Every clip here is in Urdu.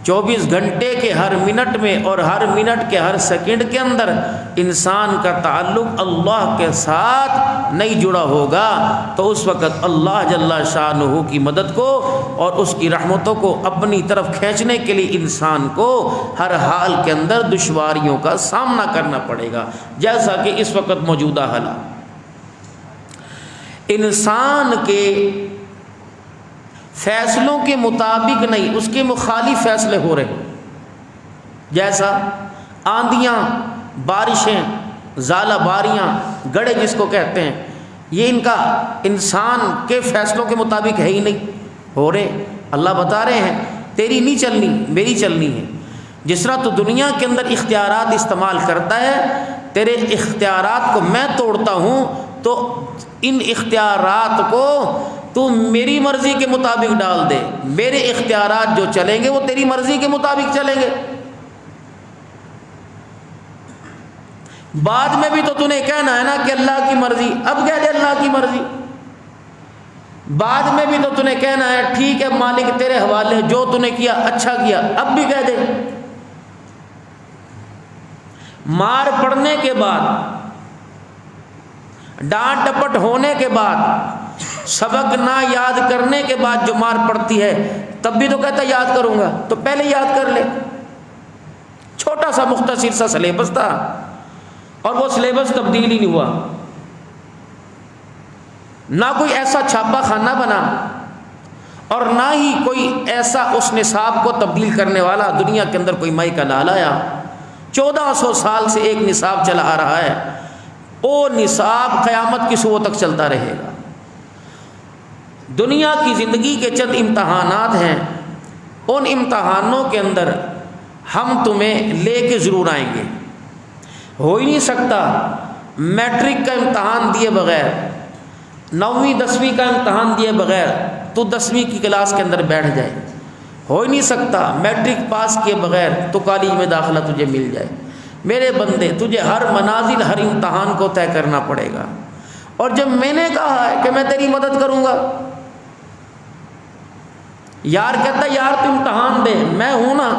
24 گھنٹے کے ہر منٹ میں اور ہر منٹ کے ہر سیکنڈ کے اندر انسان کا تعلق اللہ کے ساتھ نہیں جڑا ہوگا تو اس وقت اللہ جل شانہ کی مدد کو اور اس کی رحمتوں کو اپنی طرف کھینچنے کے لیے انسان کو ہر حال کے اندر دشواریوں کا سامنا کرنا پڑے گا، جیسا کہ اس وقت موجودہ حالات انسان کے فیصلوں کے مطابق نہیں، اس کے مخالف فیصلے ہو رہے ہیں، جیسا آندیاں، بارشیں، زالہ باریاں، گڑھے جس کو کہتے ہیں، یہ ان کا انسان کے فیصلوں کے مطابق ہے ہی نہیں ہو رہے۔ اللہ بتا رہے ہیں تیری نہیں چلنی، میری چلنی ہے۔ جس طرح تو دنیا کے اندر اختیارات استعمال کرتا ہے، تیرے اختیارات کو میں توڑتا ہوں تو ان اختیارات کو تو میری مرضی کے مطابق ڈال دے، میرے اختیارات جو چلیں گے وہ تیری مرضی کے مطابق چلیں گے۔ بعد میں بھی تو نے کہنا ہے نا کہ اللہ کی مرضی، اب کہہ دے اللہ کی مرضی۔ بعد میں بھی تو نے کہنا ہے ٹھیک ہے مالک تیرے حوالے، جو نے کیا اچھا کیا، اب بھی کہہ دے۔ مار پڑنے کے بعد، ڈانٹ ڈپٹ ہونے کے بعد، سبق نہ یاد کرنے کے بعد جو مار پڑتی ہے تب بھی تو کہتا یاد کروں گا، تو پہلے یاد کر لے۔ چھوٹا سا مختصر سا سلیبس تھا اور وہ سلیبس تبدیل ہی نہیں ہوا، نہ کوئی ایسا چھاپا خانہ بنا اور نہ ہی کوئی ایسا اس نصاب کو تبدیل کرنے والا دنیا کے اندر کوئی مائی کا لال آیا۔ 1400 سال سے ایک نصاب چلا آ رہا ہے، وہ نصاب قیامت کی صبح تک چلتا رہے گا۔ دنیا کی زندگی کے چند امتحانات ہیں، ان امتحانوں کے اندر ہم تمہیں لے کے ضرور آئیں گے۔ ہو ہی نہیں سکتا میٹرک کا امتحان دیے بغیر، 9ویں 10ویں کا امتحان دیے بغیر تو 10ویں کی کلاس کے اندر بیٹھ جائے، ہو ہی نہیں سکتا میٹرک پاس کیے بغیر تو کالج میں داخلہ تجھے مل جائے۔ میرے بندے، تجھے ہر منازل، ہر امتحان کو طے کرنا پڑے گا، اور جب میں نے کہا ہے کہ میں تیری مدد کروں گا، یار کہتا یار تو امتحان دے، میں ہوں نا،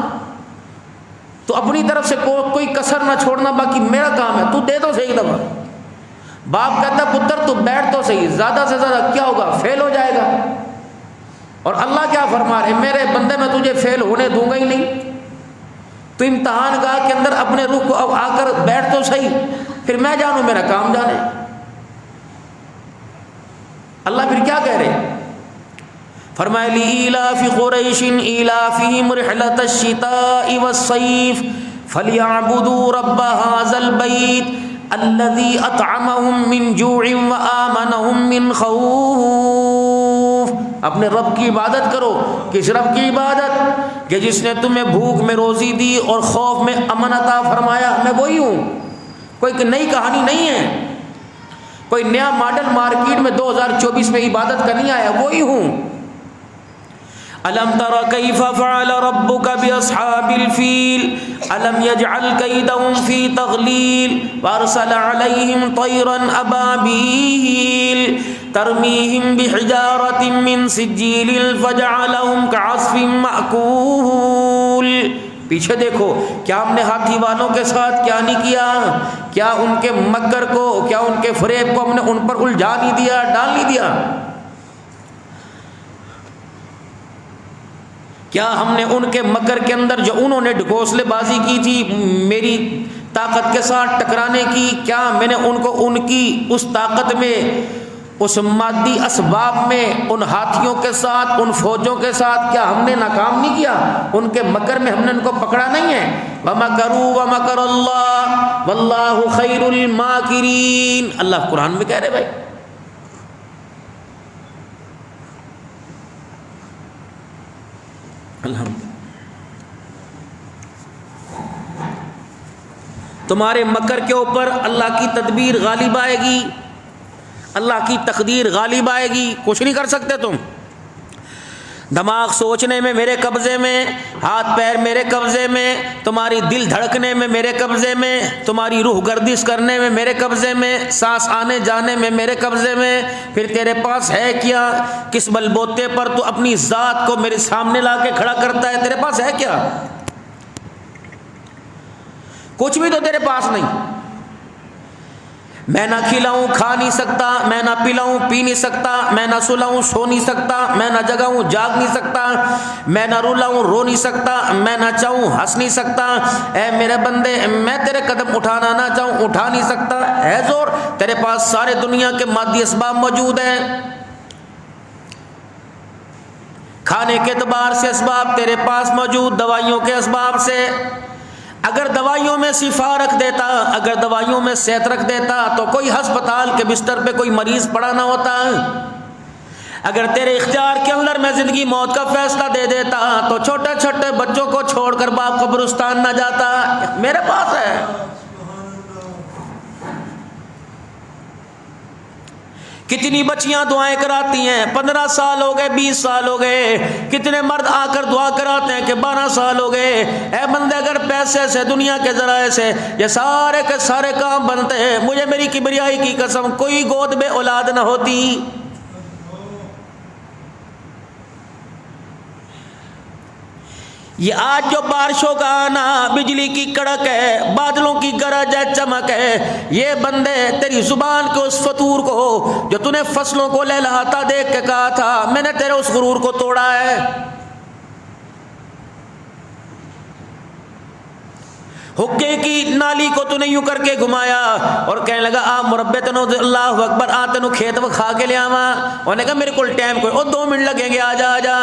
تو اپنی طرف سے کوئی کسر نہ چھوڑنا، باقی میرا کام ہے، تو دے تو صحیح دفعہ۔ باپ کہتا پتر تو بیٹھ تو صحیح، زیادہ سے زیادہ کیا ہوگا، فیل ہو جائے گا۔ اور اللہ کیا فرما رہے، میرے بندے میں تجھے فیل ہونے دوں گا ہی نہیں، تو امتحان گاہ کے اندر اپنے رخ کو اب آ کر بیٹھ تو صحیح، پھر میں جانوں میرا کام جانے۔ اللہ پھر کیا کہہ رہے، فرمایا لِإِيلَافِ قُرَيْشٍ إِيلَافِهِمْ رِحْلَةَ الشِّتَاءِ وَالصَّيْفِ فَلْيَعْبُدُوا رَبَّ هَذَا الْبَيْتِ الَّذِي أَطْعَمَهُم مِّن جُوعٍ وَآمَنَهُم مِّن خَوْفٍ۔ اپنے رب کی عبادت کرو۔ کس رب کی عبادت؟ کہ جس نے تمہیں بھوک میں روزی دی اور خوف میں امن عطا فرمایا۔ میں وہی ہوں، کوئی نئی کہانی نہیں ہے، کوئی نیا ماڈل مارکیٹ میں 2024 میں عبادت کا نہیں آیا، وہی ہوں۔ الم تر کیف فعل ربک باصحاب الفیل الم یجعل کیدہم فی تضلیل وارسل علیہم طیرا ابابیل ترمیہم بحجارۃ من سجیل فجعلہم کعصف مأکول۔ پیچھے دیکھو، کیا ہم نے ہاتھی والوں کے ساتھ کیا نہیں کیا؟ کیا ان کے مکر کو، کیا ان کے فریب کو ہم نے ان پر الجھا نہیں دیا، ڈال نہیں دیا؟ کیا ہم نے ان کے مکر کے اندر جو انہوں نے ڈھکوسلے بازی کی تھی میری طاقت کے ساتھ ٹکرانے کی، کیا میں نے ان کو ان کی اس طاقت میں، اس مادی اسباب میں، ان ہاتھیوں کے ساتھ، ان فوجوں کے ساتھ کیا ہم نے ناکام نہیں کیا؟ ان کے مکر میں ہم نے ان کو پکڑا نہیں ہے؟ وَمَكَرُوا وَمَكَرَ اللَّهُ وَاللَّهُ خَيْرُ الْمَاكِرِينَ۔ اللہ قرآن میں کہہ رہے بھائی، تمہارے مکر کے اوپر اللہ کی تدبیر غالب آئے گی، اللہ کی تقدیر غالب آئے گی، کچھ نہیں کر سکتے تم۔ دماغ سوچنے میں میرے قبضے میں، ہاتھ پیر میرے قبضے میں، تمہاری دل دھڑکنے میں میرے قبضے میں، تمہاری روح گردش کرنے میں میرے قبضے میں، سانس آنے جانے میں میرے قبضے میں، پھر تیرے پاس ہے کیا؟ کس بل بوتے پر تو اپنی ذات کو میرے سامنے لا کے کھڑا کرتا ہے؟ تیرے پاس ہے کیا؟ کچھ بھی تو تیرے پاس نہیں۔ میں نہ کھلاؤں کھا نہیں سکتا، میں نہ پلاؤں پی نہیں سکتا، میں نہ سلاؤں سو نہیں سکتا، میں نہ جگاؤں جاگ نہیں سکتا، میں نہ رلاؤں رو نہیں سکتا، میں نہ چاہوں ہنس نہیں سکتا۔ اے میرے بندے، میں تیرے قدم اٹھانا نہ چاہوں اٹھا نہیں سکتا۔ ہے زور؟ تیرے پاس سارے دنیا کے مادی اسباب موجود ہیں، کھانے کے اعتبار سے اسباب تیرے پاس موجود، دوائیوں کے اسباب سے۔ اگر دوائیوں میں شفا رکھ دیتا، اگر دوائیوں میں صحت رکھ دیتا تو کوئی ہسپتال کے بستر پہ کوئی مریض پڑا نہ ہوتا۔ اگر تیرے اختیار کے اندر میں زندگی موت کا فیصلہ دے دیتا تو چھوٹے چھوٹے بچوں کو چھوڑ کر باپ قبرستان نہ جاتا۔ میرے پاس ہے۔ کتنی بچیاں دعائیں کراتی ہیں، 15 سال ہو گئے، 20 سال ہو گئے، کتنے مرد آ کر دعا کراتے ہیں کہ 12 سال ہو گئے۔ اے بندے، اگر پیسے سے، دنیا کے ذرائع سے یہ سارے کے سارے کام بنتے ہیں، مجھے میری کبریائی کی قسم کوئی گود میں اولاد نہ ہوتی۔ یہ آج جو بارشوں کا آنا، بجلی کی کڑک ہے، بادلوں کی گرج ہے، چمک ہے، یہ بندے تیری زبان کے اس فطور کو جو تو نے فصلوں کو لہلہاتا دیکھ کے کہا تھا میں نے تیرے اس غرور کو توڑا ہے۔ حقے کی نالی کو تو نے یوں کر کے گھمایا اور کہنے لگا آ مربے تنو اللہ اکبر، آ تینو کھیت میں کھا کے لے آواں۔ انہوں نے کہا میرے کو ٹائم کوئی، اور 2 منٹ لگیں گے، آ جا آ جا،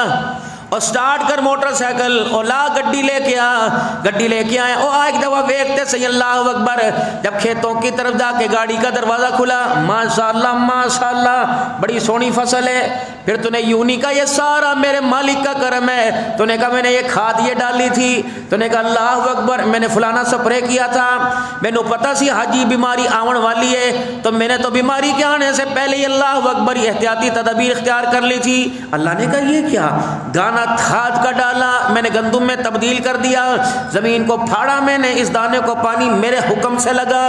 اور سٹارٹ کر موٹر سائیکل اور لا گڈی لے کے آ۔ گڈی لے کے آئے، او ایک دفعہ دیکھتے صحیح اللہ اکبر، جب کھیتوں کی طرف جا کے گاڑی کا دروازہ کھلا، ماشاءاللہ ماشاءاللہ بڑی سونی فصل ہے۔ پھر تو نے یوں نہیں کہا یہ سارا میرے مالک کا کرم ہے، تو نے کہا میں نے یہ کھاد یہ ڈالی تھی، تو نے کہا اللہ اکبر میں نے فلانا سپرے کیا تھا، میں نے پتا سی حاجی بیماری آون والی ہے، تو میں نے تو بیماری کے آنے سے پہلے ہی اللہ اکبر احتیاطی تدابیر اختیار کر لی تھی۔ اللہ نے کہا یہ کیا؟ دانا کھاد کا ڈالا، میں نے گندم میں تبدیل کر دیا، زمین کو پھاڑا میں نے، اس دانے کو پانی میرے حکم سے لگا،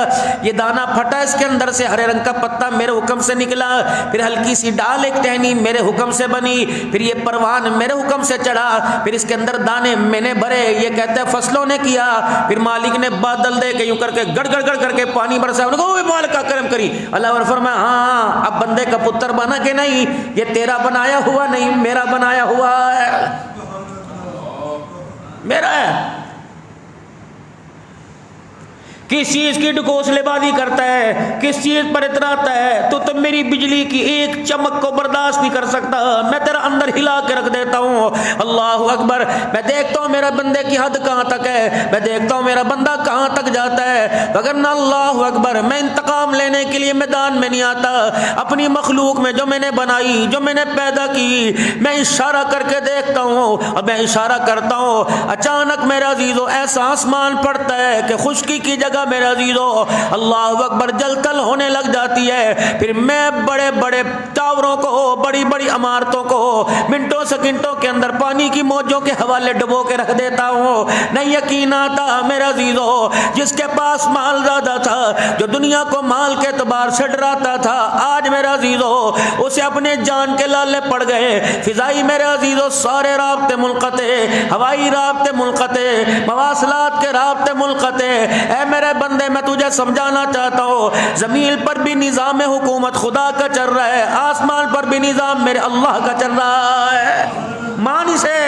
یہ دانا پھٹا، اس کے اندر سے ہرے رنگ کا پتا میرے حکم سے نکلا، پھر ہلکی سی ڈال ایک ٹہنی میرے حکم سے بنی، پھر یہ پروان میرے حکم سے چڑھا، پھر اس کے اندر دانے میں نے بھرے، یہ کہتے ہیں فصلوں نے کیا، پھر مالک نے بادل دے کے یوں کر کے گڑ گڑ گڑ کر کے پانی برسا، انہوں نے کہا وہ مالک کا کرم کری۔ اللہ نے فرمایا ہاں اب بندے کا پتر بنا کہ نہیں، یہ تیرا بنایا ہوا نہیں، میرا بنایا ہوا ہے، میرا ہے۔ کس چیز کی ڈکوسلے بازی کرتا ہے، کس چیز پر اتراتا ہے، تو میری بجلی کی ایک چمک کو برداشت نہیں کر سکتا، میں تیرا اندر ہلا کے رکھ دیتا ہوں۔ اللہ اکبر، میں دیکھتا ہوں میرا بندے کی حد کہاں تک ہے، میں دیکھتا ہوں میرا بندہ کہاں تک جاتا ہے، وگرنہ اللہ اکبر میں انتقام لینے کے لیے میدان میں نہیں آتا۔ اپنی مخلوق میں جو میں نے بنائی، جو میں نے پیدا کی، میں اشارہ کر کے دیکھتا ہوں، اور میں اشارہ کرتا ہوں، اچانک میرا عزیزو ایسا آسمان پڑتا ہے کہ خشکی کی جگہ میرے عزیزو اللہ اکبر جل تل ہونے لگ جاتی ہے، پھر میں بڑے بڑے ٹاوروں کو، بڑی بڑی عمارتوں کو منٹوں سیکنڈوں کے اندر پانی کی موجوں کے حوالے ڈبو کے رکھ دیتا ہوں۔ نہیں یقین آتا میرے عزیزو، جس کے پاس مال زیادہ تھا، جو دنیا کو مال کے اعتبار سے ڈراتا تھا، آج میرے عزیزو اسے اپنے جان کے لالے پڑ گئے۔ فضائی میرے عزیزو سارے رابطے منقطع، ہوائی رابطے منقطع، مواصلات کے رابطے منقطع۔ اے میرے بندے میں تجھے سمجھانا چاہتا ہوں، زمین پر بھی نظام حکومت خدا کا چل رہا ہے، آسمان پر بھی نظام میرے اللہ کا چل رہا ہے، مان اسے۔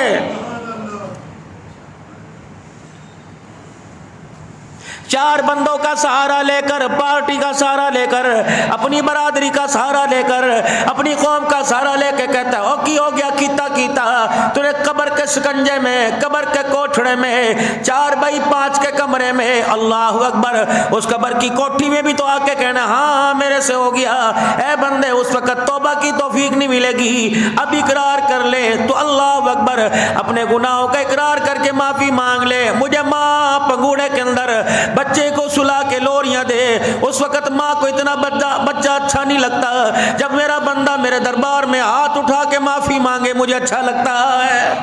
چار بندوں کا سہارا لے کر، پارٹی کا سہارا لے کر، اپنی برادری کا سہارا لے کر، اپنی قوم کا سہارا لے کے کہتا ہے او کی ہو گیا کیتا کیتا، تو نے قبر کے شکنجے میں، قبر کے کوٹھڑے میں، 4x5 کے کمرے میں، اللہ اکبر اس قبر کی کوٹھی میں بھی تو آ کے کہنا ہاں میرے سے ہو گیا۔ اے بندے اس وقت توبہ کی توفیق نہیں ملے گی، اب اقرار کر لے تو اللہ اکبر اپنے گناہوں کا اقرار کر کے معافی مانگ لے، مجھے ماں پنگوڑے کے اندر بچے کو سلا کے لوریاں دے، اس وقت ماں کو اتنا بچہ اچھا نہیں لگتا، جب میرا بندہ میرے دربار میں ہاتھ اٹھا کے معافی مانگے مجھے اچھا لگتا ہے۔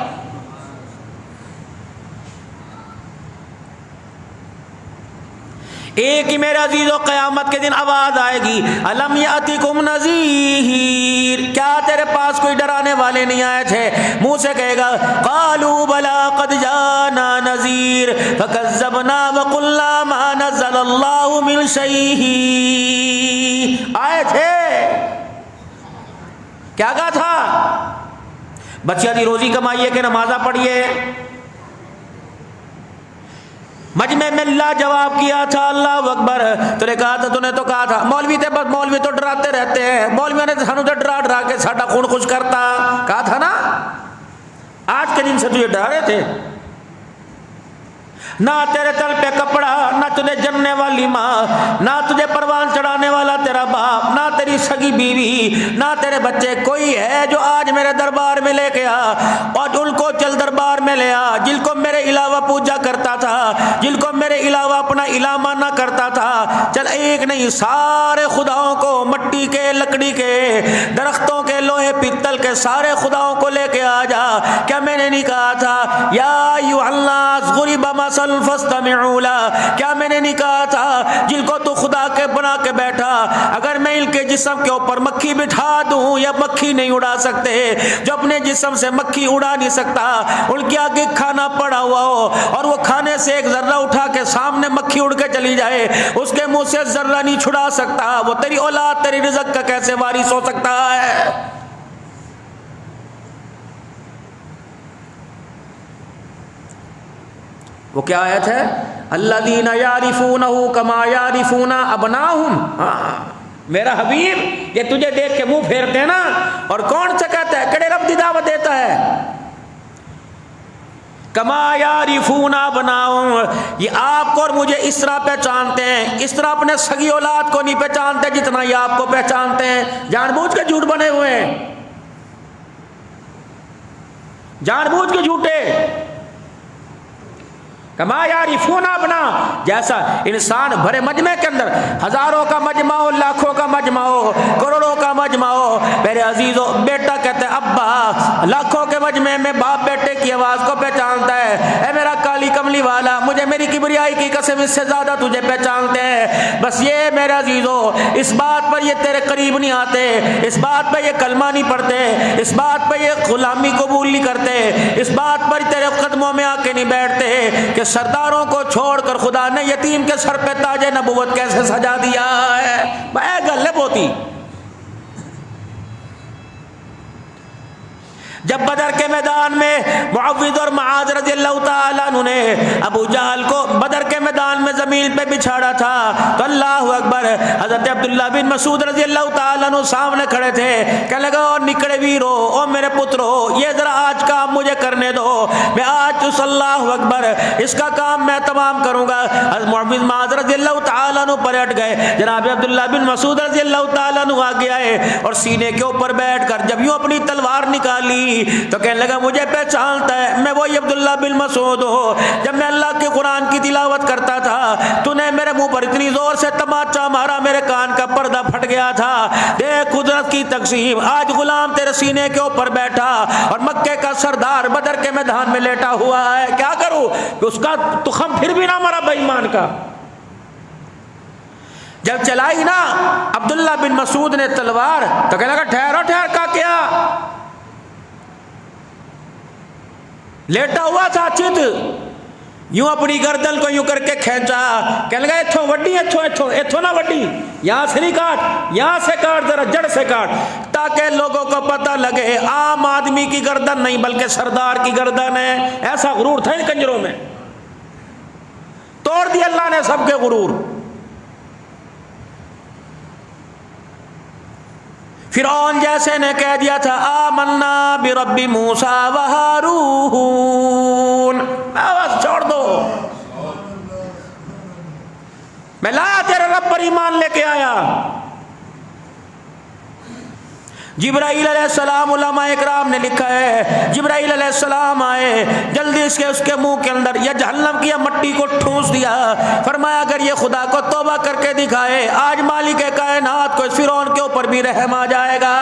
ایک ہی میرے عزیزو قیامت کے دن آواز آئے گی، الم یاتکم نذیر، کیا تیرے پاس کوئی ڈرانے والے نہیں آئے تھے؟ منہ سے کہے گا قالوا بلا قد جاءنا نذیر فکذبنا وقلنا ما نزل اللہ من شیء، آئے تھے، کیا کہا تھا؟ بچیاں دی روزی کمائیے کہ نمازاں پڑھیے؟ مجمع میں اللہ جواب کیا تھا، اللہ اکبر، تو نے کہا تھا، تو نے تو کہا تھا مولوی تھے، بس مولوی تو ڈراتے رہتے ہیں، مولویوں نے سانو تو ڈرا ڈرا کے ساڈا خون خوش کرتا، کہا تھا نا، آج کے دن سے تجھے ڈرا رہے تھے، نہ تیرے تل پہ کپڑا، نہ تجھے جننے والی ماں، نہ تجھے پروان چڑھانے والا تیرا باپ، نہ تیری سگی بیوی، نہ تیرے بچے، کوئی ہے جو آج میرے دربار میں لے کے آ، اور ان کو چل دربار میں لے آ، جن کو میرے علاوہ پوجا کرتا تھا، جن کو میرے علاوہ اپنا الہ مانا کرتا تھا، چل ایک نہیں سارے خداؤں کو، مٹی کے، لکڑی کے، درختوں کے، لوہے پیتل کے سارے خداؤں کو لے کے آ جا۔ کیا میں نے نہیں کہا تھا یا ایھا الناس ضرب مثل فاستمعوا له، کیا میں نے نہیں کہا تھا جن کو تو خدا کے بنا کے بیٹھا، اگر میں ان کے جسم کے اوپر مکھی بٹھا دوں یا مکھی نہیں اڑا سکتے، جو اپنے جسم سے مکھی اڑا نہیں سکتا، ان کے آگے کھانا پڑا ہوا ہو اور وہ کھانے سے ایک ذرہ اٹھا کے سامنے مکھی اڑ کے چلی جائے، اس کے منہ سے ذرہ نہیں چھڑا سکتا، وہ تیری اولاد تیری رزق کا کیسے وارث ہو سکتا ہے؟ وہ کیا آیت ہے؟ الذین یعرفونہ کما یعرفون ابناءہم، میرا حبیب یہ تجھے دیکھ کے منہ پھیرتے ہیں نا، اور کون سے کہتا ہے، کڑے رب دی دعوت دیتا ہے، کما یعرفون ابناءہم، یہ آپ کو اور مجھے اس طرح پہچانتے ہیں، اس طرح اپنے سگی اولاد کو نہیں پہچانتے جتنا یہ آپ کو پہچانتے ہیں، جان بوجھ کے جھوٹ بنے ہوئے ہیں، جان بوجھ کے جھوٹے، کما یعرفون ابناء، جیسا انسان بھرے مجمع کے اندر ہزاروں کا مجمع ہو، لاکھوں کا مجمع ہو، کروڑوں کا مجمع ہو، میرے عزیزو بیٹا کہتے ہیں ابا، لاکھوں کے مجمع میں باپ بیٹے کی آواز کو پہچانتا ہے، اے میرا کالی کملی والا، مجھے میری کبریائی کی قسم اس سے زیادہ تجھے پہچانتے ہیں، بس یہ میرے عزیزو اس بات پر یہ تیرے قریب نہیں آتے، اس بات پہ یہ کلمہ نہیں پڑھتے، اس بات پہ یہ غلامی قبول نہیں کرتے، اس بات پر تیرے قدموں میں آ کے نہیں بیٹھتے کہ سرداروں کو چھوڑ کر خدا نے یتیم کے سر پہ تاج نبوت کیسے سجا دیا ہے، بے غلب ہوتی۔ جب بدر کے میدان میں معوذ اور معاذ رضی اللہ تعالیٰ عنہ نے ابو جہل کو بدر کے میدان میں زمین پہ بچھاڑا تھا تو اللہ اکبر، حضرت عبداللہ بن مسعود رضی اللہ تعالیٰ عنہ سامنے کھڑے تھے، کہنے لگا او نکڑے ویرو، او میرے پترو، یہ ذرا آج کام مجھے کرنے دو، میں آج تو اللہ اکبر اس کا کام میں تمام کروں گا۔ حضرت معاذ رضی اللہ تعالیٰ عنہ پلٹ گئے، جناب عبداللہ بن مسعود رضی اللہ تعالیٰ عنہ آگے آئے اور سینے کے اوپر بیٹھ کر جب یوں اپنی تلوار نکالی تو کہنے لگا مجھے پہچانتا ہے، میں وہی عبداللہ بن مسعود ہوں، جب میں اللہ کے قرآن کی تلاوت کرتا تھا تو نے میرے منہ پر اتنی زور سے تماچا مارا میرے کان کا پردہ پھٹ گیا تھا، دیکھ قدرت کی تقسیم، آج غلام تیرے سینے کے اوپر بیٹھا اور مکے کا سردار بدر کے میدان میں لیٹا ہوا ہے، کیا کروں؟ اس کا تخم پھر بھی نہ مرا بے ایمان کا۔ جب چلائی نا عبداللہ بن مسعود نے تلوار تو کہنے لگا ٹھہرو، ٹھہر کا کیا؟ لیٹا ہوا تھا چت، یوں اپنی گردن کو یوں کر کے کھینچا، کہنے لگا اتھوں وڈی، اتھوں نہ وڈی، یہاں سے نہیں کاٹ، یہاں سے کاٹ، ذرا جڑ سے کاٹ، تاکہ لوگوں کو پتہ لگے عام آدمی کی گردن نہیں بلکہ سردار کی گردن ہے۔ ایسا غرور تھا ان کنجروں میں، توڑ دیا اللہ نے سب کے غرور۔ فرعون جیسے نے کہہ دیا تھا آمنا برب موسیٰ و ہارون، آواز چھوڑ دو، میں لایا تیرے رب پر ایمان لے کے آیا۔ جبرائیل علیہ السلام، علماء اکرام نے لکھا ہے جبرائیل علیہ السلام آئے، جلدی اس کے منہ کے اندر یا جہنم کی مٹی کو ٹھونس دیا، فرمایا اگر یہ خدا کو توبہ کر کے دکھائے آج مالک کائنات کو اس فرعون کے اوپر بھی رحم آ جائے گا۔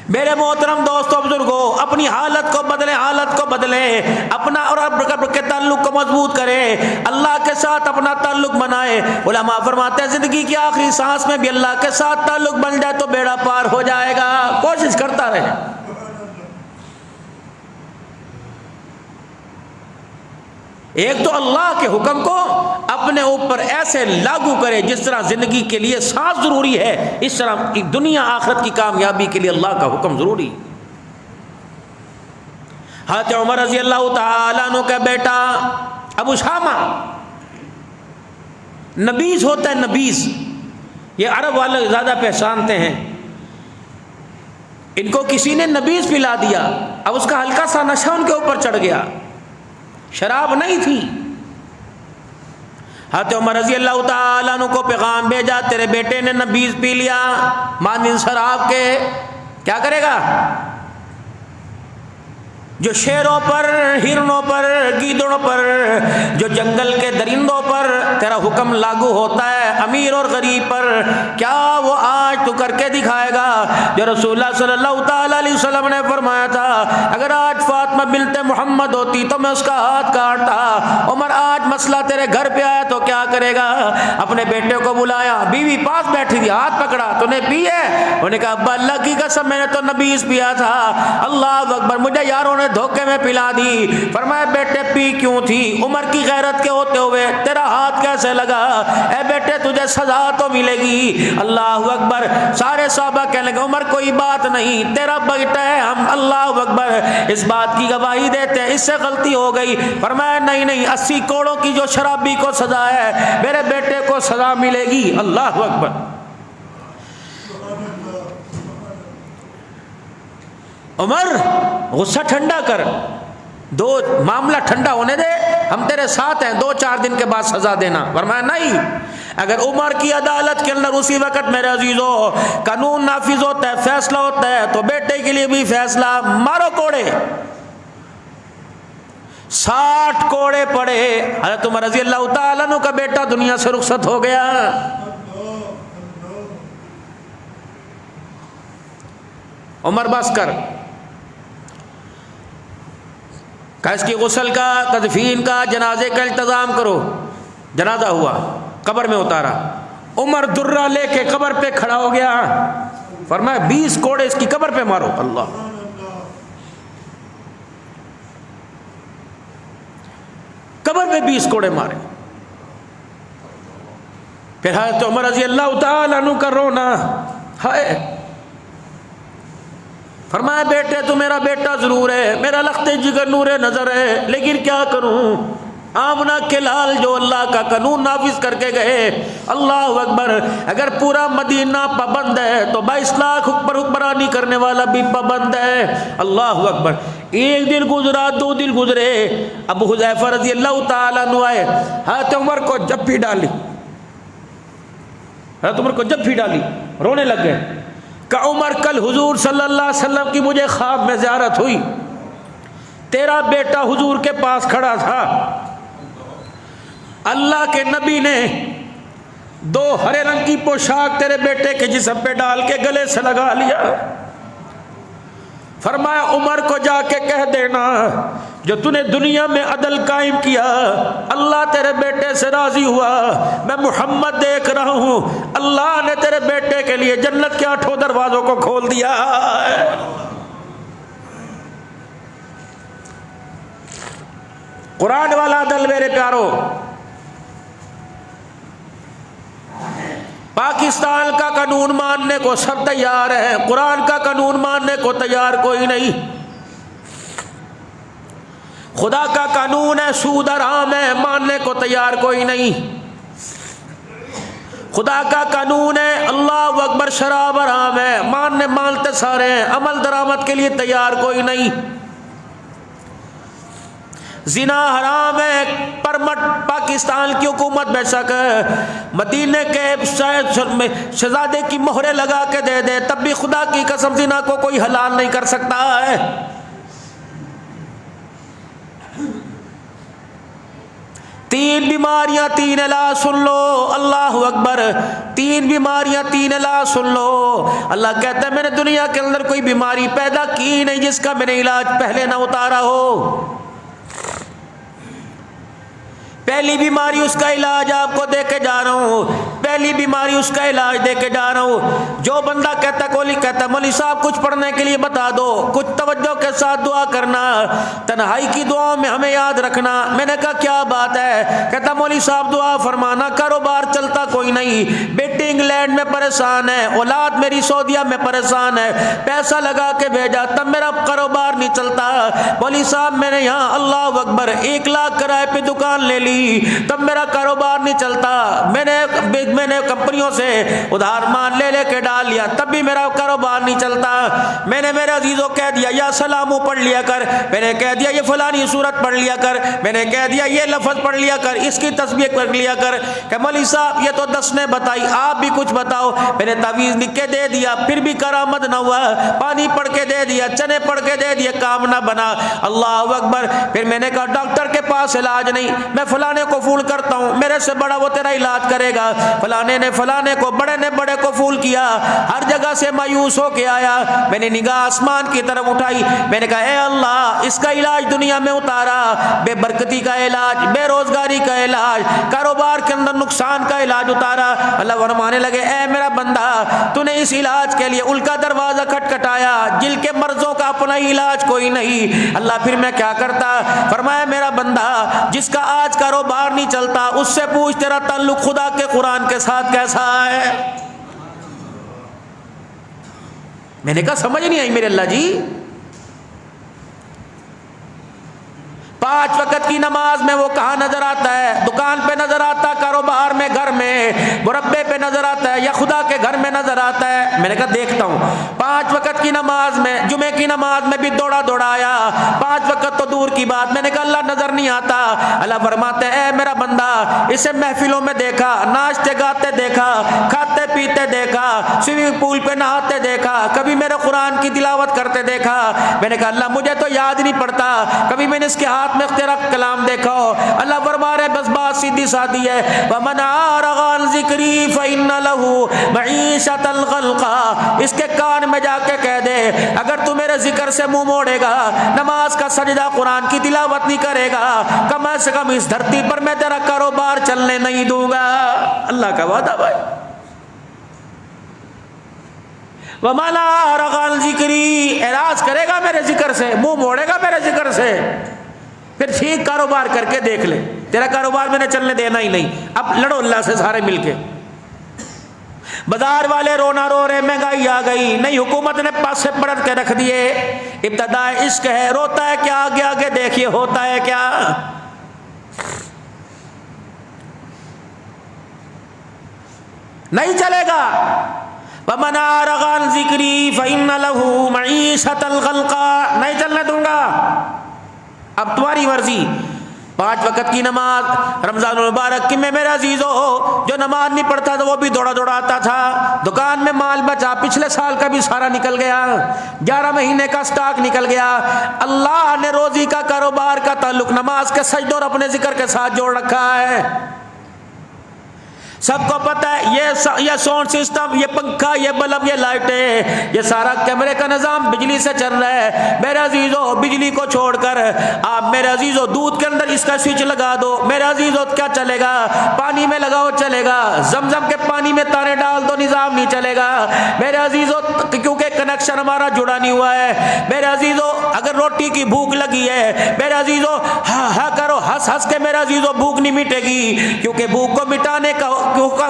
میرے محترم دوستوں بزرگوں، اپنی حالت کو بدلیں، اپنا اور رب کے تعلق کو مضبوط کریں، اللہ کے ساتھ اپنا تعلق بنائیں۔ علماء فرماتے ہیں زندگی کی آخری سانس میں بھی اللہ کے ساتھ تعلق بن جائے تو بیڑا پار ہو جائے گا، کوشش کرتا رہے۔ ایک تو اللہ کے حکم کو اپنے اوپر ایسے لاگو کرے جس طرح زندگی کے لیے سانس ضروری ہے، اس طرح کی دنیا آخرت کی کامیابی کے لیے اللہ کا حکم ضروری۔ حضرت عمر رضی اللہ تعالیٰ عنہ کا بیٹا ابو شامہ، نبیذ ہوتا ہے، نبیذ، یہ عرب والے زیادہ پہچانتے ہیں، ان کو کسی نے نبیذ پلا دیا، اب اس کا ہلکا سا نشہ ان کے اوپر چڑھ گیا، شراب نہیں تھی۔ حضرت عمر رضی اللہ تعالیٰ عنہ کو پیغام بھیجا تیرے بیٹے نے نبیذ پی لیا مانند شراب کے، کیا کرے گا؟ جو شیروں پر، ہرنوں پر، گیدڑوں پر، جو جنگل کے درندوں پر تیرا حکم لاگو ہوتا ہے امیر اور غریب پر، کیا وہ آج تو کر کے دکھائے گا جو رسول اللہ صلی اللہ تعالیٰ علیہ وسلم نے فرمایا تھا اگر آج فاطمہ بنت محمد ہوتی تو میں اس کا ہاتھ کاٹتا۔ عمر آج مسئلہ تیرے گھر پہ آیا تو کیا کرے گا؟ اپنے بیٹے کو بلایا، بیوی پاس بیٹھی تھی، ہاتھ پکڑا، تو نے پی ہے؟ انہوں نے کہا ابا اللہ کی قسم میں نے تو نبیذ پیا تھا۔ اللہ اکبر، مجھے یاروں نے دھوکے میں پلا دی۔ فرمایا بیٹے پی کیوں تھی؟ عمر کی غیرت کے ہوتے ہوئے تیرا ہاتھ کیسے لگا؟ اے بیٹے تجھے سزا تو ملے گی۔ اللہ اکبر، سارے صحابہ کہنے لگے عمر کوئی بات نہیں، تیرا بیٹا ہے، ہم اللہ اکبر اس بات کی گواہی دیتے ہیں، اس سے غلطی ہو گئی۔ فرمایا نہیں نہیں، 80 کوڑوں کی جو شرابی کو سزا ہے میرے بیٹے کو سزا ملے گی۔ اللہ اکبر۔ عمر غصہ ٹھنڈا کر، دو معاملہ ٹھنڈا ہونے دے، ہم تیرے ساتھ ہیں، 2-4 دن کے بعد سزا دینا۔ فرمایا نہیں، اگر عمر کی عدالت کے اندر اسی وقت میرے عزیزو قانون نافذ ہوتا ہے، فیصلہ ہوتا ہے، تو بیٹے کے لیے بھی فیصلہ، مارو کوڑے۔ 60 کوڑے پڑے، حضرت عمر رضی اللہ تعالیٰ عنہ کا بیٹا دنیا سے رخصت ہو گیا۔ عمر بس کر، کہ اس کی غسل کا، تدفین کا، جنازے کا انتظام کرو۔ جنازہ ہوا، قبر میں اتارا، عمر درہ لے کے قبر پہ کھڑا ہو گیا، فرمایا 20 کوڑے اس کی قبر پہ مارو۔ اللہ، قبر پہ 20 کوڑے مارے۔ پھر حضرت عمر رضی اللہ تعالیٰ عنہ کا رونا، ہائے، فرمایا بیٹے تو میرا بیٹا ضرور ہے، میرا لخت جگر نور نظر ہے، لیکن کیا کروں؟ آمنہ کے لال جو اللہ کا قانون نافذ کر کے گئے۔ اللہ اکبر، اگر پورا مدینہ پابند ہے تو 22 لاکھ حکمرانی کرنے والا بھی پابند ہے۔ اللہ اکبر۔ ایک دن گزرا، 2 دن گزرے، ابو حذیفہ رضی اللہ تعالیٰ عنہ آئے، حضرت عمر کو جب بھی ڈالی، حضرت عمر کو جب بھی ڈالی، رونے لگ گئے کہ عمر کل حضور صلی اللہ علیہ وسلم کی مجھے خواب میں زیارت ہوئی، تیرا بیٹا حضور کے پاس کھڑا تھا، اللہ کے نبی نے 2 ہرے رنگ کی پوشاک تیرے بیٹے کے جسم پہ ڈال کے گلے سے لگا لیا۔ فرمایا عمر کو جا کے کہہ دینا جو تو نے دنیا میں عدل قائم کیا، اللہ تیرے بیٹے سے راضی ہوا، میں محمد دیکھ رہا ہوں، اللہ نے تیرے بیٹے کے لیے جنت کے 8 دروازوں کو کھول دیا۔ قرآن والا عدل میرے پیارو، پاکستان کا قانون ماننے کو سب تیار ہیں، قرآن کا قانون ماننے کو تیار کوئی نہیں۔ خدا کا قانون ہے سود حرام ہے، ماننے کو تیار کوئی نہیں۔ خدا کا قانون ہے اللہ اکبر شراب حرام ہے، مانتے سارے ہیں، عمل درآمد کے لیے تیار کوئی نہیں۔ زنا حرام ہے، پرمٹ پاکستان کی حکومت بے شک مدینے کے شہزادے کی مہرے لگا کے دے دے، تب بھی خدا کی قسم زنا کو کوئی حلال نہیں کر سکتا ہے۔ تین بیماریاں تین علاج سن لو، اللہ اکبر، تین بیماریاں تین علاج سن لو۔ اللہ کہتا ہے میں نے دنیا کے اندر کوئی بیماری پیدا کی نہیں جس کا میں نے علاج پہلے نہ اتارا ہو۔ پہلی بیماری اس کا علاج آپ کو دے کے جا رہا ہوں، پہلی بیماری اس کا علاج دے کے جا رہا ہوں۔ جو بندہ کہتا مولوی صاحب کچھ پڑھنے کے لیے بتا دو، کچھ توجہ کے ساتھ دعا کرنا، تنہائی کی دعاؤں میں ہمیں یاد رکھنا۔ میں نے کہا کیا بات ہے؟ کہتا مولوی صاحب دعا فرمانا، کاروبار چلتا کوئی نہیں، بیٹی انگلینڈ میں پریشان ہے، اولاد میری سعودیہ میں پریشان ہے، پیسہ لگا کے بھیجا تب میرا کاروبار نہیں چلتا۔ مولوی صاحب میں نے یہاں اللہ اکبر 1 لاکھ کرائے پہ دکان لے لی تب میرا کاروبار نہیں چلتا، میں نے کمپنیوں سے ادھار مان لے کے ڈال لیا تب بھی میرا کاروبار نہیں چلتا۔ میں نے میرے عزیزوں کہہ دیا یا سلامو پڑھ لیا کر، میں نے کہہ دیا یہ فلانی صورت پڑھ لیا کر، میں نے کہہ دیا یہ لفظ پڑھ لیا کر، اس کی تسبیح پڑھ لیا کر۔ کہ مولوی صاحب یہ تو 10 نے بتائی، آپ بھی کچھ بتاؤ۔ میں نے تعویذ لکھ کے دے دیا پھر بھی کرامت نہ ہوا، پانی پڑھ کے دے دیا، چنے پڑھ کے دے دیا، کام نہ بنا۔ اللہ اکبر۔ پھر میں نے کہا ڈاکٹر کے پاس علاج نہیں، میں فلانے کو فول کرتا ہوں، میرے سے بڑا وہ تیرا علاج کرے گا۔ فلانے نے فلانے کو، بڑے نے بڑے کو فول کیا، ہر جگہ سے مایوس ہو کے آیا۔ میں نے نگاہ آسمان کی طرف اٹھائی، میں نے کہا اے اللہ اس کا علاج دنیا میں اتارا، بے برکتی کا علاج، بے روزگاری کا علاج، کاروبار کے اندر نقصان کا علاج اتارا۔ اللہ فرمانے لگے اے میرا بندہ تو نے اس علاج کے لیے ان کا دروازہ کھٹکھٹایا، جل کے مرضوں کا اپنا علاج کوئی نہیں۔ اللہ پھر میں کیا کرتا؟ فرمایا میرا بندہ جس کا آج کاروبار نہیں چلتا اس سے پوچھ تیرا تعلق خدا کے قرآن کے ساتھ کیسا ہے۔ میں نے کہا سمجھ نہیں آئی میرے اللہ جی۔ 5 وقت کی نماز میں وہ کہاں نظر آتا ہے؟ دکان پہ نظر آتا، کاروبار میں، گھر میں، مربے پہ نظر آتا ہے یا خدا کے گھر میں نظر آتا ہے؟ میں نے کہا دیکھتا ہوں۔ 5 وقت کی نماز میں، جمعے کی نماز میں بھی دوڑا آیا، 5 وقت تو دور کی بات۔ میں نے کہا اللہ نظر نہیں آتا۔ اللہ فرماتے ہیں اے میرا بندہ اسے محفلوں میں دیکھا، ناچتے گاتے دیکھا، کھاتے پیتے دیکھا، سوئمنگ پول پہ نہاتے دیکھا، کبھی میرے قرآن کی تلاوت کرتے دیکھا۔ میں نے کہا اللہ مجھے تو یاد نہیں پڑتا، کبھی میں نے اس کے ہاتھ میں تیرا کلام دیکھا ہو۔ اللہ فرما رہے بس بات سیدھی سادی ہے، وَمَنْ أَعْرَضَ عَنْ ذِكْرِي فَإِنَّ لَهُ مَعِيشَةً ضَنْكًا۔ اس کے کان میں جا کے کہہ دے اگر تو میرے ذکر سے منہ موڑے گا، نماز کا سجدہ، قرآن کی تلاوت نہیں کرے گا، کم سے کم اس دھرتی پر میں تیرا کاروبار چلنے نہیں دوں گا۔ اللہ کا وعدہ بھائی۔ وَمَنْ أَعْرَضَ عَنْ ذِكْرِي، اعراض کرے گا میرے ذکر سے، منہ موڑے گا میرے ذکر سے، پھر ٹھیک کاروبار کر کے دیکھ لے، تیرا کاروبار میں نے چلنے دینا ہی نہیں۔ اب لڑو اللہ سے سارے مل کے۔ بازار والے رونا رو رہے، مہنگائی آ گئی، نئی حکومت نے پاس سے پلٹ کے رکھ دیے، ابتدا عشق ہے، روتا ہے کیا، آگے آگے دیکھیے ہوتا ہے کیا۔ نہیں چلے گا۔ وَمَنْ أَعْرَضَ عَنْ ذِكْرِي فَإِنَّ لَهُ مَعِيشَةً ضَنْكًا، نہیں چلنے دوں گا۔ اب تمہاری مرضی۔ 5 وقت کی نماز رمضان المبارک کی میں میرے عزیزو، جو نماز نہیں پڑھتا تھا وہ بھی دوڑا آتا تھا، دکان میں مال بچا، پچھلے سال کا بھی سارا نکل گیا، 11 مہینے کا سٹاک نکل گیا۔ اللہ نے روزی کا، کاروبار کا تعلق نماز کے سجدوں اور اپنے ذکر کے ساتھ جوڑ رکھا ہے۔ سب کو پتہ ہے یہ ساؤنڈ سسٹم، یہ پنکھا، یہ بلب، یہ لائٹیں، یہ سارا کیمرے کا نظام بجلی سے چل رہا ہے۔ میرے عزیزو بجلی کو چھوڑ کر آپ میرے عزیزو دودھ کے اندر اس کا سوئچ لگا دو، میرے عزیزو کیا چلے گا؟ پانی میں لگاؤ چلے گا، زمزم کے پانی میں تانے ڈال دو نظام نہیں چلے گا میرے عزیزو، کیونکہ کنیکشن ہمارا جڑا نہیں ہوا ہے۔ میرے عزیزو اگر روٹی کی بھوک لگی ہے میرے عزیزو ہاں کرو، ہنس کے میرے عزیزو بھوک نہیں مٹے گی، کیونکہ بھوک کو مٹانے کا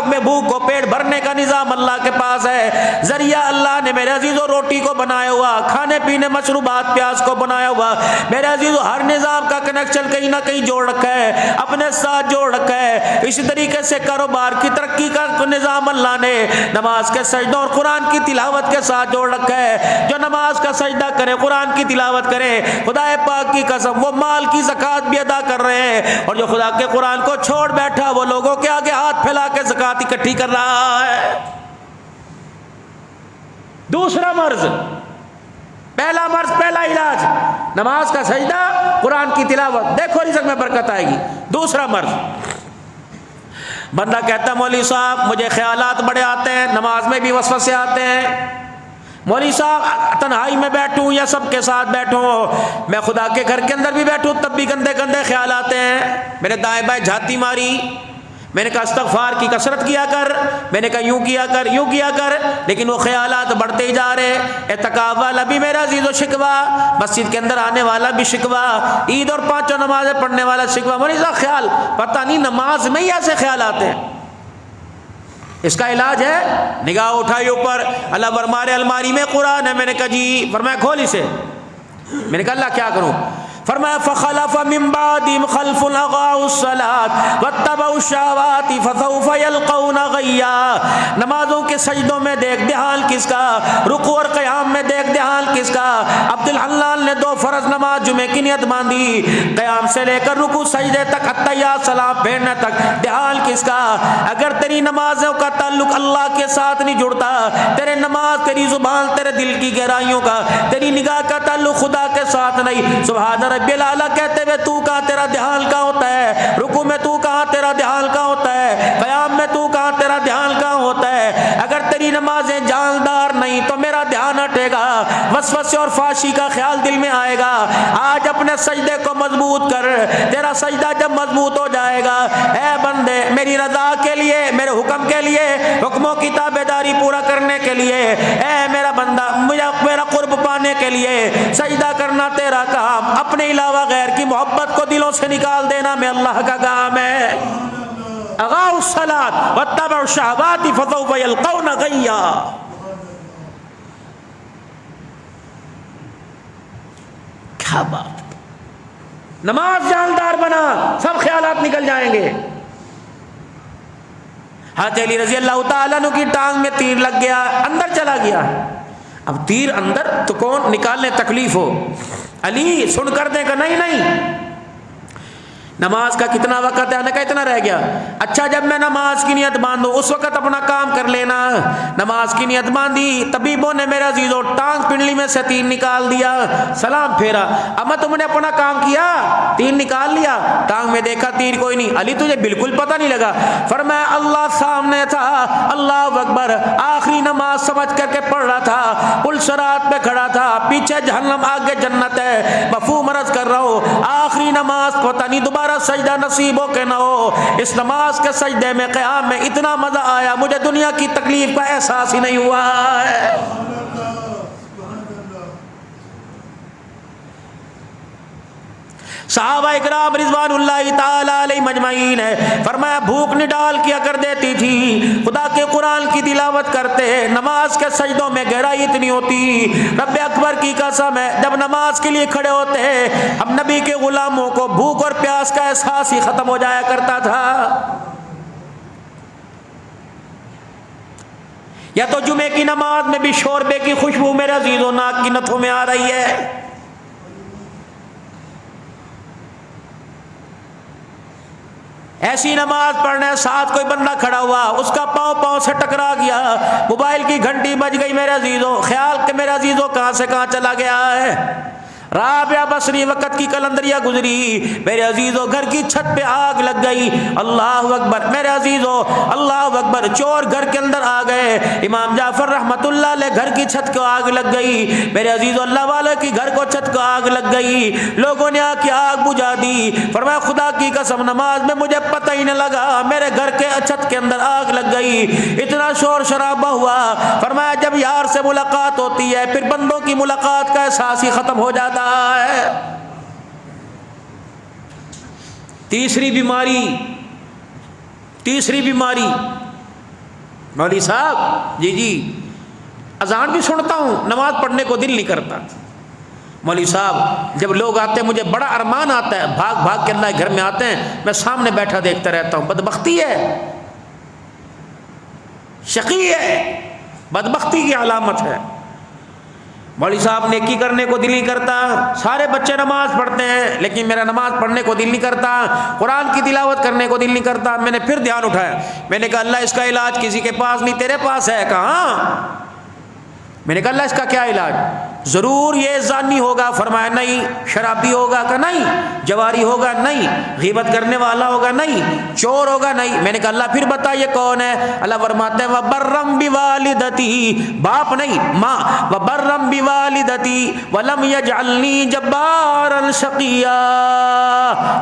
میں بھوک کو پیٹ بھرنے کا نظام اللہ کے پاس ہے، ذریعہ اللہ نے میرے عزیزو روٹی کو بنایا ہوا، کھانے پینے مشروبات پیاس کو بنایا ہوا، میرے عزیزو ہر نظام کا کنیکشن کہیں نہ کہیں جوڑ رکھا ہے، اپنے ساتھ جوڑ رکھا ہے۔ اسی طریقے سے کاروبار کی ترقی کا نظام اللہ نے نماز کے سجدوں اور قرآن کی تلاوت کے ساتھ جوڑ رکھا ہے۔ جو نماز کا سجدہ کرے، قرآن کی تلاوت کرے، خدا پاک کی قسم وہ مال کی زکوٰۃ بھی ادا کر رہے ہیں، اور جو خدا کے قرآن کو چھوڑ بیٹھا وہ لوگوں کے آگے ہاتھ پھیلا کے زکوٰۃ اکٹھی کر رہا ہے۔ دوسرا مرض، پہلا مرض، پہلا علاج نماز کا سجدہ، قرآن کی تلاوت، دیکھو رزق میں برکت آئے گی۔ دوسرا مرض، بندہ کہتا ہے مولوی صاحب مجھے خیالات بڑے آتے ہیں، نماز میں بھی وسوسے آتے ہیں، مولوی صاحب تنہائی میں بیٹھوں یا سب کے ساتھ بیٹھوں، میں خدا کے گھر کے اندر بھی بیٹھوں تب بھی گندے گندے خیال آتے ہیں۔ میں نے دائیں بائیں جھاتی ماری، میں نے کہا استغفار کی کثرت کیا کر، میں نے کہا یوں کیا کر یوں کیا کر، لیکن وہ خیالات بڑھتے ہی جا رہے۔ اعتکاف والا بھی میرا عزیز و شکوہ، مسجد کے اندر آنے والا بھی شکوہ، عید اور پانچوں نمازیں پڑھنے والا شکوہ، مولوی صاحب خیال پتہ نہیں نماز میں ہی ایسے خیال آتے ہیں۔ اس کا علاج ہے نگاہ اٹھائی اوپر، اللہ فرمارے الماری میں قرآن ہے، میں نے کہا جی، فرمایا کھول اسے، میں نے کہا اللہ کیا کروں؟ فرمایا فخلف من بعدهم خلف اضاعوا الصلاة واتبعوا الشهوات فسوف يلقون غیا۔ نمازوں کے سجدوں میں دیکھ دھیان کس کا، رکوع اور قیام میں دیکھ دھیان کس کا۔ عبد الحلال نے 2 فرض نماز جمعے کی نیت باندھی، قیام سے لے کر رکوع سجدے تک اتحیات سلام پھیرنے تک دھیان کس کا۔ اگر تیری نمازوں کا تعلق اللہ کے ساتھ نہیں جڑتا، تیرے نماز، تیری زبان، تیرے دل کی گہرائیوں کا، تیری نگاہ کا تعلق خدا کے ساتھ نہیں، سبحان ربی الاعلیٰ کہتے ہوئے تو کہاں تیرا دھیان کہاں ہوتا ہے، رکوع میں تو کہاں تیرا دھیان کہاں ہوتا ہے، قیام میں تو کہاں تیرا دھیان کہاں ہوتا ہے۔ اگر تیری نمازیں جاندار نہیں تو میرا دھیان ہٹے گا، وسوسے اور فحشی کا خیال دل میں آئے گا۔ آج اپنے سجدے کو مضبوط کر، تیرا سجدہ جب مضبوط ہو جائے گا، اے بندے میری رضا کے لیے، میرے حکم کے لیے، حکموں کی تابعداری پورا کرنے کے لیے، اے میرا بندہ میرا قرب پانے کے لیے سجدہ کرنا تیرا کام، اپنے علاوہ غیر کی محبت کو دلوں سے نکال دینا میں اللہ کا کام ہے۔ اغاؤ الصلاۃ واتبعوا الشہوات فسوف یلقون غیا۔ کیا بات، نماز جاندار بنا، سب خیالات نکل جائیں گے۔ حضرت علی رضی اللہ تعالیٰ عنہ کی ٹانگ میں تیر لگ گیا، اندر چلا گیا۔ اب تیر اندر تو کون نکالنے تکلیف ہو، علی سن کر دے گا نہیں، نماز کا کتنا وقت ہے؟ انہوں نے کہا اتنا رہ گیا۔ اچھا جب میں نماز کی نیت باندھوں اس وقت اپنا کام کر لینا۔ نماز کی نیت باندھی، طبیبوں نے میرا عزیزو ٹانگ پنڈلی میں سے تیر نکال دیا، سلام پھیرا، اما تم نے اپنا کام کیا، تیر نکال لیا، ٹانگ میں دیکھا تیر کوئی نہیں۔ علی تجھے بالکل پتہ نہیں لگا؟ فرمایا اللہ سامنے تھا، اللہ اکبر، آخری نماز سمجھ کر کے پڑھ رہا تھا، پل صراط پہ کھڑا تھا، پیچھے جہنم آگے جنت ہے، مفہوم عرض کر رہا ہوں، آخری نماز پتہ نہیں دوبارہ سجدہ نصیب ہو کہ نہ ہو، اس نماز کے سجدے میں قیام میں اتنا مزہ آیا مجھے دنیا کی تکلیف کا احساس ہی نہیں ہوا ہے۔ صحابہ اکرام رضوان اللہ تعالی علیہ مجمعین ہے، فرمایا بھوک نڈال کیا کر دیتی تھی، خدا کے قرآن کی تلاوت کرتے، نماز کے سجدوں میں گہرائی اتنی ہوتی، رب اکبر کی قسم ہے جب نماز کے لیے کھڑے ہوتے ہم نبی کے غلاموں کو بھوک اور پیاس کا احساس ہی ختم ہو جایا کرتا تھا۔ یا تو جمعے کی نماز میں بھی شوربے کی خوشبو میرے عزیزو ناک کی نتھوں میں آ رہی ہے، ایسی نماز پڑھنے ساتھ کوئی بندہ کھڑا ہوا، اس کا پاؤں سے ٹکرا گیا، موبائل کی گھنٹی بج گئی، میرے عزیزو خیال کہ میرے عزیزو کہاں سے کہاں چلا گیا ہے۔ رابعہ بصری وقت کی کلندریہ گزری، میرے عزیزو گھر کی چھت پہ آگ لگ گئی، اللہ اکبر، میرے عزیزو اللہ اکبر، چور گھر کے اندر آ گئے، امام جعفر رحمت اللہ علیہ گھر کی چھت کو آگ لگ گئی، میرے عزیزو اللہ والے کی گھر کو چھت کو آگ لگ گئی، لوگوں نے آ کے آگ بجھا دی، فرمایا خدا کی قسم نماز میں مجھے پتہ ہی نہ لگا میرے گھر کے چھت کے اندر آگ لگ گئی، اتنا شور شرابہ ہوا، فرمایا جب یار سے ملاقات ہوتی ہے پھر بندوں کی ملاقات کا احساس ہی ختم ہو جاتا ہے۔ تیسری تیسری بیماری، مولوی صاحب جی اذان بھی سنتا ہوں، نماز پڑھنے کو دل نہیں کرتا۔ مولوی صاحب جب لوگ آتے ہیں مجھے بڑا ارمان آتا ہے، بھاگ بھاگ کے اللہ کے گھر میں آتے ہیں، میں سامنے بیٹھا دیکھتا رہتا ہوں۔ بدبختی ہے، شقی ہے، بدبختی کی علامت ہے۔ مولوی صاحب نیکی کرنے کو دل نہیں کرتا، سارے بچے نماز پڑھتے ہیں لیکن میرا نماز پڑھنے کو دل نہیں کرتا، قرآن کی تلاوت کرنے کو دل نہیں کرتا۔ میں نے پھر دھیان اٹھایا، میں نے کہا اللہ اس کا علاج کسی کے پاس نہیں، تیرے پاس ہے۔ کہاں؟ میں نے کہا اللہ اس کا کیا علاج؟ ضرور یہ زانی ہوگا، فرمایا نہیں۔ شرابی ہوگا کہ نہیں؟ جواری ہوگا نہیں؟ غیبت کرنے والا ہوگا نہیں؟ چور ہوگا نہیں؟ میں نے کہا اللہ پھر بتا یہ کون ہے؟ اللہ فرماتے ہیں وبرم بوالدتی، باپ نہیں ماں، وبرم بوالدتی ولم یجعلنی جبارا شقیا۔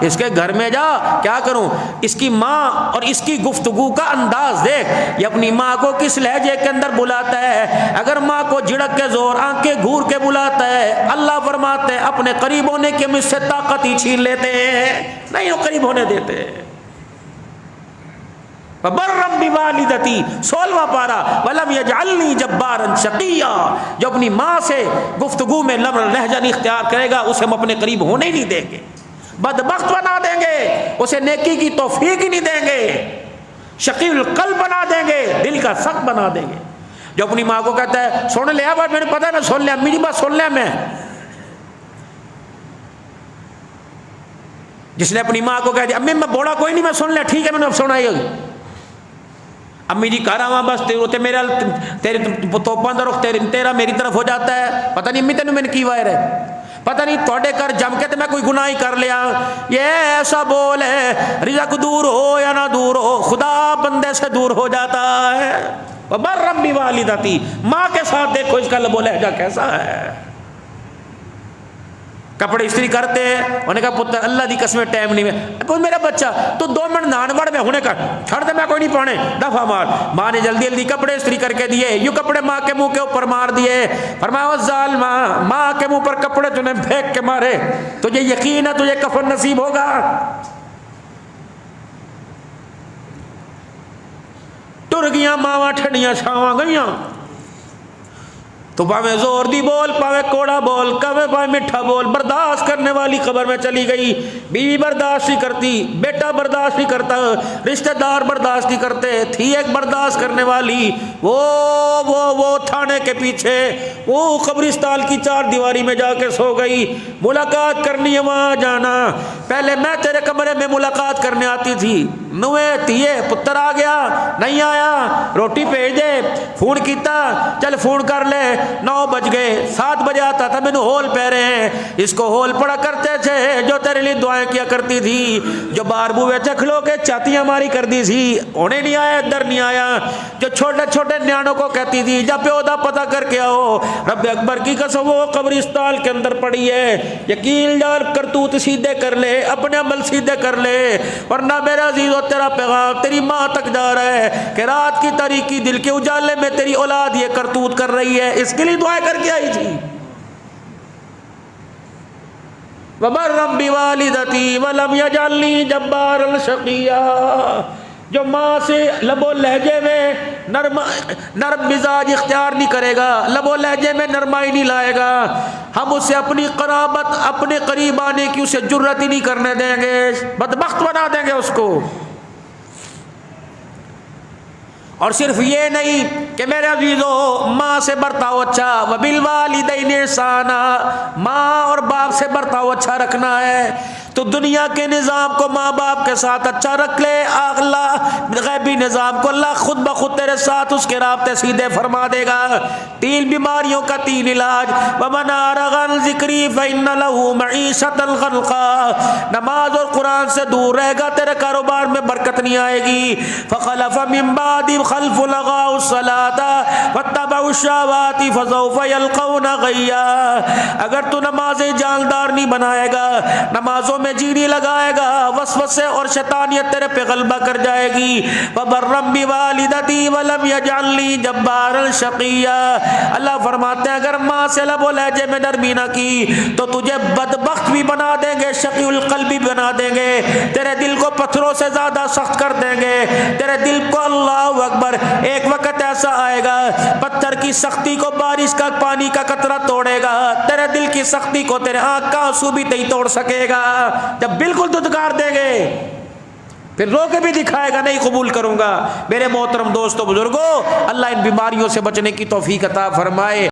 اس کے گھر میں جا، کیا کروں؟ اس کی ماں اور اس کی گفتگو کا انداز دیکھ، یہ اپنی ماں کو کس لہجے کے اندر بلاتا ہے۔ اگر ماں کو جھڑک کے زور آنکھیں گھور کے بلاتا ہے، اللہ فرماتے ہیں اپنے قریب ہونے کے مجھ سے طاقت ہی چھین لیتے ہیں، نہیں وہ قریب ہونے دیتے۔ فبرم بوالدتی 16واں پارہ، ولم یجعلنی جبارا شقیا۔ جو اپنی ماں سے گفتگو میں لہجہ نہیں اختیار کرے گا اسے ہم اپنے قریب ہونے ہی نہیں دیں گے، بدبخت بنا دیں گے، اسے نیکی کی توفیق ہی نہیں دیں گے، شقی القلب بنا دیں گے، دل کا سخت بنا دیں گے۔ جو اپنی ماں کو کہتا ہے سن لیا بات، میں نے پتا میں سن لیا، میری بات سن لیا میں۔ جس نے اپنی ماں کو کہہ دیا امی میں بوڑا کوئی نہیں، میں سن لیا، ٹھیک ہے میں نے اب سنا ہی ہوگی۔ امی جی کہہ رہا ہوں بس میرا تیرے توپاں دا رخ تیرا میری طرف ہو جاتا ہے، پتہ نہیں امی تینوں میں نے کی وائر ہے، پتہ نہیں تھوڑے کر جم کے تو میں کوئی گناہ ہی کر لیا۔ یہ ایسا بول ہے رزق دور ہو یا نہ دور ہو، خدا بندے سے دور ہو جاتا ہے۔ وبرم بوالدتی، ماں کے ساتھ دیکھو اس کا لب و لہجہ کیسا ہے۔ کپڑے استری کرتے ہیں، انہوں نے کہا پتر اللہ دی قسم ٹائم نہیں ہے، میرا بچہ تو 2 منٹ نان وڑ میں ہونے کا چھڑ دے، میں کوئی نہیں پانے، دفعہ مار۔ ماں نے جلدی جلدی کپڑے استری کر کے دیے، یوں کپڑے ماں کے منہ کے اوپر مار دیے، فرمایا ظالمہ، ماں کے منہ پر کپڑے تو نے پھینک کے مارے، تجھے یقین ہے تجھے کفن نصیب ہوگا؟ ٹر گیاں ماواں ٹھنڈیاں چھاواں گئیاں، تو پاویں زور دی بول، پاویں کوڑا بول، پاویں میٹھا بول، برداشت کرنے والی قبر میں چلی گئی۔ بیوی برداشت نہیں کرتی، بیٹا برداشت نہیں کرتا، رشتہ دار برداشت نہیں کرتے، تھی ایک برداشت کرنے والی، وہ تھانے کے پیچھے وہ قبرستان کی 4 دیواری میں جا کے سو گئی۔ ملاقات کرنی ہے وہاں جانا، پہلے میں تیرے کمرے میں ملاقات کرنے آتی تھی، نوے تیے پتر آ گیا نہیں آیا، روٹی بھیج دے، فون کیتا چل فون کر لے، 9 بج گئے، 7 بجے آتا تھا، مینوں ہول پہ رہے ہیں، اس کو ہول پڑا کرتے تھے، جو تیرے لیے دعائیں کیا کرتی تھی، جو بار بوے چکھلو کے چاتیاں ماری کر دی تھی، انہیں نہیں آیا ادھر نہیں آیا، جو چھوٹے چھوٹے نیانوں کو کہتی تھی جب پیو دا پتہ کر کے آؤ، رب اکبر کی قسم وہ قبرستان کے اندر پڑی ہے۔ یقین جان کرتوت سیدھے کر لے، اپنے عمل سیدھے کر لے، ورنہ میرا عزیزو تیرا پیغام تیری ماں تک جا رہا ہے کہ رات کی تاریکی دل کے اجالے میں تیری اولاد یہ کرتوت کر رہی ہے، اس کے لیے دعائیں کر کے آئی تھی۔ وبرم بوالدتی ولم یجعلنی جبارا شقیا۔ جو ماں سے لب و لہجے میں نرم مزاج اختیار نہیں کرے گا، لب و لہجے میں نرمائی نہیں لائے گا، ہم اسے اپنی قرابت، اپنے قریب آنے کی اسے جرت ہی نہیں کرنے دیں گے، بدبخت بنا دیں گے اس کو۔ اور صرف یہ نہیں کہ میرے عزیزو ماں سے برتاؤ اچھا، وبالوالدین احسانا، ماں اور باپ سے برتاؤ اچھا رکھنا ہے تو دنیا کے نظام کو ماں باپ کے ساتھ اچھا رکھ لے، اللہ غیبی نظام کو اللہ خود بخود تیرے ساتھ اس کے رابطے سیدھے فرما دے گا۔ 3 بیماریوں کا 3 علاج، ومن اعرض عن ذکری فإن له معیشۃ ضنکا، نماز اور قرآن سے دور رہے گا تیرے کاروبار میں برکت نہیں آئے گی۔ فخلف من بعد خلف لغاؤ الصلاۃ واتبعوا الشہوات فسوف یلقون غیا۔ اگر تو نمازیں جاندار نہیں بنائے گا، نمازوں میں جیڑی لگائے گا، وسوسے اور شیطانیت تیرے پہ غلبہ کر جائے گی۔ وَبَرًّا بِوَالِدَتِي وَلَمْ يَجْعَلْنِي جَبَّارًا شَقِيًّا، اللہ فرماتے ہیں اگر ماں سے لب و لہجے میں نرمی نہ کی تو تجھے بدبخت بھی بنا دیں گے، شقی القلب بھی بنا دیں گے، تیرے دل کو پتھروں سے زیادہ سخت کر دیں گے، تیرے دل کو، اللہ اکبر، ایک وقت ایسا آئے گا پتھر کی سختی کو بارش کا پانی کا قطرہ توڑے گا، تیرے دل کی سختی کو تیرے آنکھ کا آنسو بھی نہیں توڑ سکے گا۔ جب بالکل دھتکار دیں گے پھر رو کے بھی دکھائے گا نہیں قبول کروں گا۔ میرے محترم دوستو بزرگوں، اللہ ان بیماریوں سے بچنے کی توفیق عطا فرمائے۔